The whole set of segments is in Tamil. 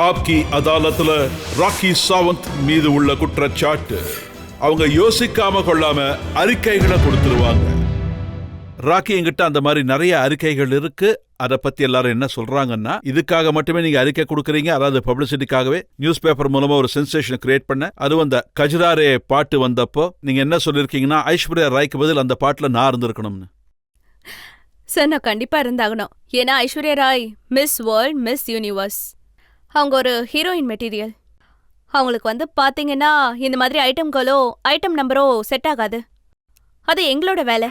ஆப்கி அதாலத்துல ராக்கி சாவந்த் மீது உள்ள குற்றச்சாட்டு. அவங்க யோசிக்காம கொள்ளாம அறிக்கைகளை கொடுத்துருவாங்க. ராக்கி என்கிட்ட அந்த மாதிரி நிறைய அறிக்கைகள் இருக்கு. அதை பத்தி எல்லாரும் என்ன சொல்றாங்கன்னா, இதுக்காக மட்டுமே நீங்க அறிக்கை கொடுக்குறீங்க, அதாவது பப்ளிசிட்டிக்காகவே நியூஸ் பேப்பர் மூலமா ஒரு சென்சேஷன் கிரியேட் பண்ண. அது அந்த கஜ்ராரே பாட்டு வந்தப்போ நீங்க என்ன சொல்லிருக்கீங்கன்னா, ஐஸ்வர்யா ராய்க்கு பதில் அந்த பாட்டுல நான் இருந்திருக்கணும்னு. சார், நான் கண்டிப்பா இருந்தாகணும். ஏன்னா Aishwarya Rai miss world, miss universe. அவங்க ஒரு ஹீரோயின் மெட்டீரியல். அவங்களுக்கு பாத்தீங்கன்னா இந்த மாதிரி ஐட்டம்களோ ஐட்டம் நம்பரோ செட் ஆகாது. அது எங்களோட வேலை.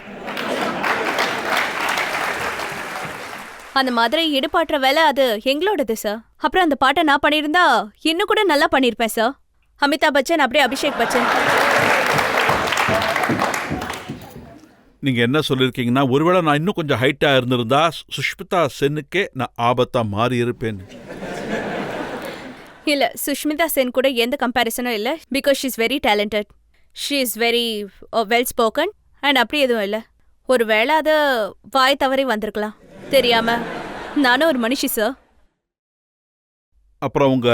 அந்த மாதிரி ஈடுபாட்டுற வேலை அது எங்களோடது சார். அப்புறம் அந்த பாட்டை நான் பண்ணியிருந்தா இன்னும் கூட நல்லா பண்ணியிருப்பேன் சார். அமிதாப் பச்சன் அப்படியே அபிஷேக் பச்சன். நீங்க என்ன சொல்லிருக்கீங்கன்னா, ஒருவேளை நான் இன்னும் கொஞ்சம் ஹைட்டா இருந்திருந்தா சுஷ்மிதா சென்னுக்கே நான் ஆபத்தா மாறி இருப்பேன். இல்ல, சுஷ்மிதா சென் கூட எந்த கம்பேரிசனும் இல்ல. Because she is very talented, she is very well spoken and அப்படி எதுவும் இல்லை. ஒருவேளை அது வாய் தவறி வந்திருக்கலாம், தெரியாம. நானும் ஒரு மனுஷி சார். அப்புறம் உங்க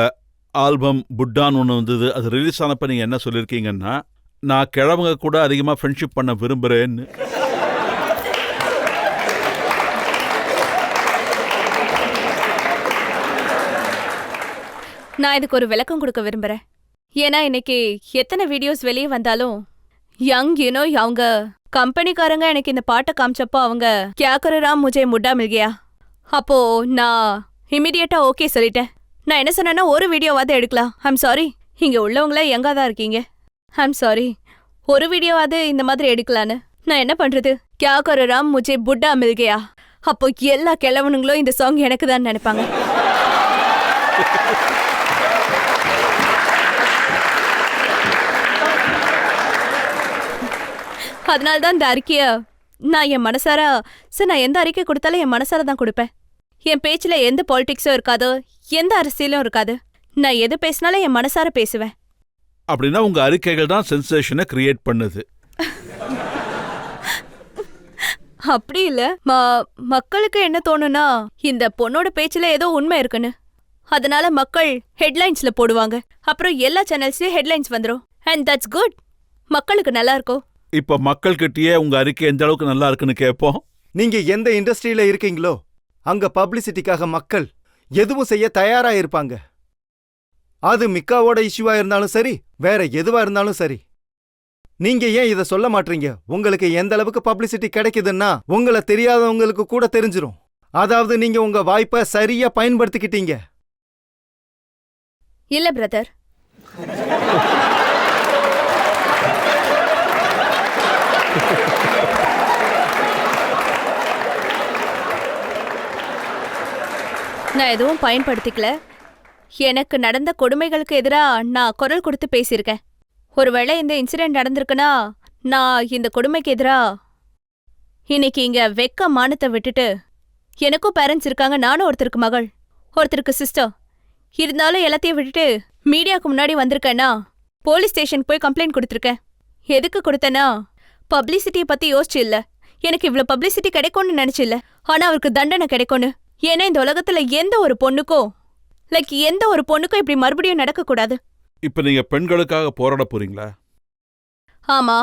ஆல்பம் புட்டான்னு ஒன்று வந்தது. அது ரிலீஸ் ஆனப்ப நீங்க என்ன சொல்லியிருக்கீங்கன்னா, நான் கிழவங்க கூட அதிகமாக ஃப்ரெண்ட்ஷிப் பண்ண விரும்புகிறேன்னு. நான் இதுக்கு ஒரு விளக்கம் கொடுக்க விரும்புறேன். ஏன்னா இன்னைக்கு எத்தனை வீடியோஸ் வெளியே வந்தாலும் அவங்க கம்பெனிக்காரங்க எனக்கு இந்த பாட்டை காமிச்சப்போ அவங்க கியா கரராம் முஜே முட்டா மில்கியா. அப்போ நான் இமிடியேட்டா ஓகே சொல்லிட்டேன். நான் என்ன சொன்னேன்னா, ஒரு வீடியோவாவது எடுக்கலாம். ஐம் சாரி, இங்க உள்ளவங்கள எங்க தான் இருக்கீங்க. ஐம் சாரி, ஒரு வீடியோவாவது இந்த மாதிரி எடுக்கலான்னு. நான் என்ன பண்றது, கியா கரராம் முஜே புட்டா மில்கியா. அப்போ எல்லா கிழவனுங்களும் இந்த சாங் எனக்கு தான் நினைப்பாங்க. அதனால்தான் இந்த அறிக்கைய நான் என் மனசார நான் எந்த அறிக்கை கொடுத்தாலும் என் மனசார தான் கொடுப்பேன். என் பேச்சுல எந்த பாலிடிக்ஸும் இருக்காது, எந்த அரசியலும் இருக்காது. நான் எது பேசினாலும் என் மனசார பேசுவேன். அப்படின்னா உங்க அறிக்கைகள் தான் சென்சேஷனை கிரியேட் பண்ணுது. அப்படி இல்ல, மக்களுக்கு என்ன தோணுனா, இந்த பொண்ணோட பேச்சுல ஏதோ உண்மை இருக்குன்னு. அதனால மக்கள் ஹெட்லைன்ஸ்ல போடுவாங்க. அப்புறம் எல்லா சேனல்ஸ்லயும் ஹெட்லைன்ஸ் வந்துரும். And that's good. மக்களுக்கு நல்லா இருக்கும். இப்ப மக்கள்கிட்டயே உங்க அறிக்கை எந்த அளவுக்கு நல்லா இருக்குன்னு கேட்போம். நீங்க எந்த இண்டஸ்ட்ரியில இருக்கீங்களோ அங்க பப்ளிசிட்டிக்காக மக்கள் எதுவும் செய்ய தயாரா இருப்பாங்க. அது மிக்காவோட இஷ்யூவா இருந்தாலும் சரி, வேற எதுவா இருந்தாலும் சரி. நீங்க ஏன் இத சொல்ல மாட்டீங்க? உங்களுக்கு எந்த அளவுக்கு பப்ளிசிட்டி கிடைக்குதுன்னா உங்களை தெரியாதவங்களுக்கு கூட தெரிஞ்சிரும். அதாவது நீங்க உங்க வாய்ப்பை சரியா பயன்படுத்திக்கிட்டீங்க. இல்ல பிரதர், நான் எதுவும் பயன்படுத்திக்கல. எனக்கு நடந்த கொடுமைகளுக்கு எதிராக நான் குரல் கொடுத்து பேசியிருக்கேன். ஒருவேளை இந்த இன்சிடென்ட் நடந்திருக்குன்னா நான் இந்த கொடுமைக்கு எதிராக இன்னைக்கு இங்க வெக்க மானத்தை விட்டுட்டு, எனக்கும் பேரண்ட்ஸ் இருக்காங்க, நானும் ஒருத்தருக்கு மகள், ஒருத்தருக்கு சிஸ்டர், இருந்தாலும் எல்லாத்தையும் விட்டுட்டு மீடியாவுக்கு முன்னாடி வந்திருக்கேன்னா போலீஸ் ஸ்டேஷனுக்கு போய் கம்ப்ளைண்ட் கொடுத்துருக்கேன். எதுக்கு கொடுத்தேன்னா, பப்ளிசிட்டியை பத்தி யோசிச்சு இல்ல, எனக்கு இவ்வளவு பப்ளிசிட்டி கிடைக்கும்னு நினைச்சு இல்ல, ஆனா அவருக்கு தண்டனை கிடைக்கும்னு. ஏன்னா இந்த உலகத்துல எந்த ஒரு பொண்ணுக்கும் இப்படி மறுபடியும் நடக்க கூடாது. இப்ப நீங்க பெண்களுக்காக போராட போறீங்களா? ஆமா,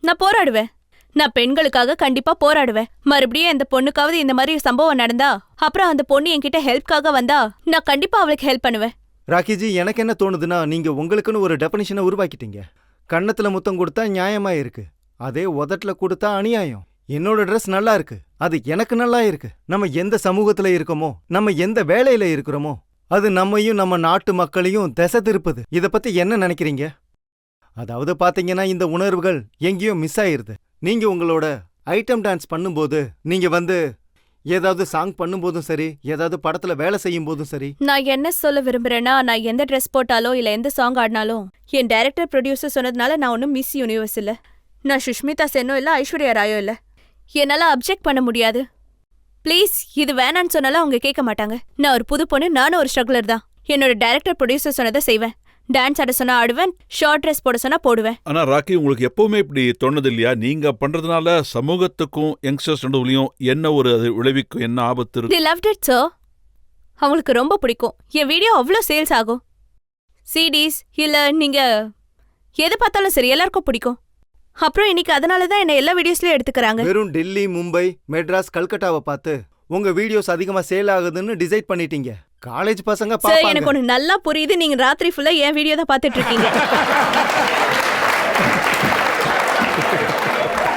நான் போராடுவேன். நான் பெண்களுக்காக கண்டிப்பா போராடுவேன். மறுபடியும் இந்த பொண்ணுக்காவது இந்த மாதிரி சம்பவம் நடந்தா, அப்புறம் அந்த பொண்ணு என்கிட்ட ஹெல்ப்காக வந்தா, நான் கண்டிப்பா அவளுக்கு ஹெல்ப் பண்ணுவேன். ராக்கிஜி, எனக்கு என்ன தோணுதுன்னா, நீங்க உங்களுக்குன்னு ஒரு டெபனிஷனை உருவாக்கிட்டீங்க. கன்னத்துல முத்தம் கொடுத்தா நியாயமா இருக்கு, அதே உதட்டுல கொடுத்தா அநியாயம். என்னோட ட்ரெஸ் நல்லா இருக்கு, அது எனக்கு நல்லா இருக்கு. நம்ம எந்த சமூகத்துல இருக்கோமோ, நம்ம எந்த வேலையில இருக்கிறோமோ, அது நம்மையும் நம்ம நாட்டு மக்களையும் திசை திருப்புது. இத பத்தி என்ன நினைக்கிறீங்க? அதாவது பாத்தீங்கன்னா, இந்த உணர்வுகள் எங்கேயோ மிஸ் ஆயிருது. நீங்க உங்களோட ஐட்டம் டான்ஸ் பண்ணும்போது, நீங்க ஏதாவது சாங் பண்ணும்போதும் சரி, ஏதாவது படத்துல வேலை செய்யும் போதும் சரி, நான் என்ன சொல்ல விரும்புறேன்னா, நான் எந்த ட்ரெஸ் போட்டாலோ இல்ல எந்த சாங் ஆடினாலும் என் டைரக்டர் ப்ரொடியூசர் சொன்னதுனால நான் ஒன்னும் மிஸ் யூனிவர்ஸ் இல்ல, நான் சுஷ்மிதா சென்னோ இல்ல ஐஸ்வர்யா ராயோ இல்ல. என்னால அப்ஜெக்ட் பண்ண முடியாது. ப்ளீஸ், இது வேணான்னு சொன்னாலும் அவங்க கேட்க மாட்டாங்க. நான் ஒரு புது பொண்ணு, நானும் ஒரு ஸ்ட்ரகுலர் தான். என்னோட டைரக்டர் ப்ரொடியூசர் சொன்னதை செய்வேன். டான்ஸ் ஆட சொன்னா ஆடுவேன், ஷார்ட் ட்ரெஸ் போட சொன்னா போடுவேன். ஆனா ராக்கி, உங்களுக்கு எப்பவுமே இப்படி தோணுது இல்லையா? நீங்க பண்றதுனால சமூகத்துக்கும் யங்ஸ்டர்ஸ் நடுவுலையும் என்ன ஒரு அது விளைவிக்கும், என்ன ஆபத்து இருக்கு? They loved it, sir. அவங்களுக்கு ரொம்ப பிடிக்கும். என் வீடியோ அவ்வளோ சேல்ஸ் ஆகும். சிடிஸ் இல்ல நீங்க எது பார்த்தாலும் சரி எல்லாருக்கும் பிடிக்கும். அப்புறம் இன்னைக்கு அதனால தான் என்ன எல்லா வீடியோஸ்லயும் எடுத்துக்கறாங்க. வெறும் டெல்லி, மும்பை, மெட்ராஸ், கல்கட்டாவை பார்த்து உங்க வீடியோஸ் அதிகமா சேல் ஆகுதுன்னு டிசைட் பண்ணிட்டீங்க. காலேஜ் பசங்க சார், பாப்பாங்க. எனக்கு ஒன்று நல்லா புரியுது. நீங்க ராத்திரி ஃபுல்லா என் வீடியோ தான் பார்த்துட்டு இருக்கீங்க.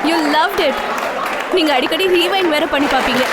You loved it. நீங்க அடிக்கடி ரீவைண்ட் வேற பண்ணி பாப்பீங்க.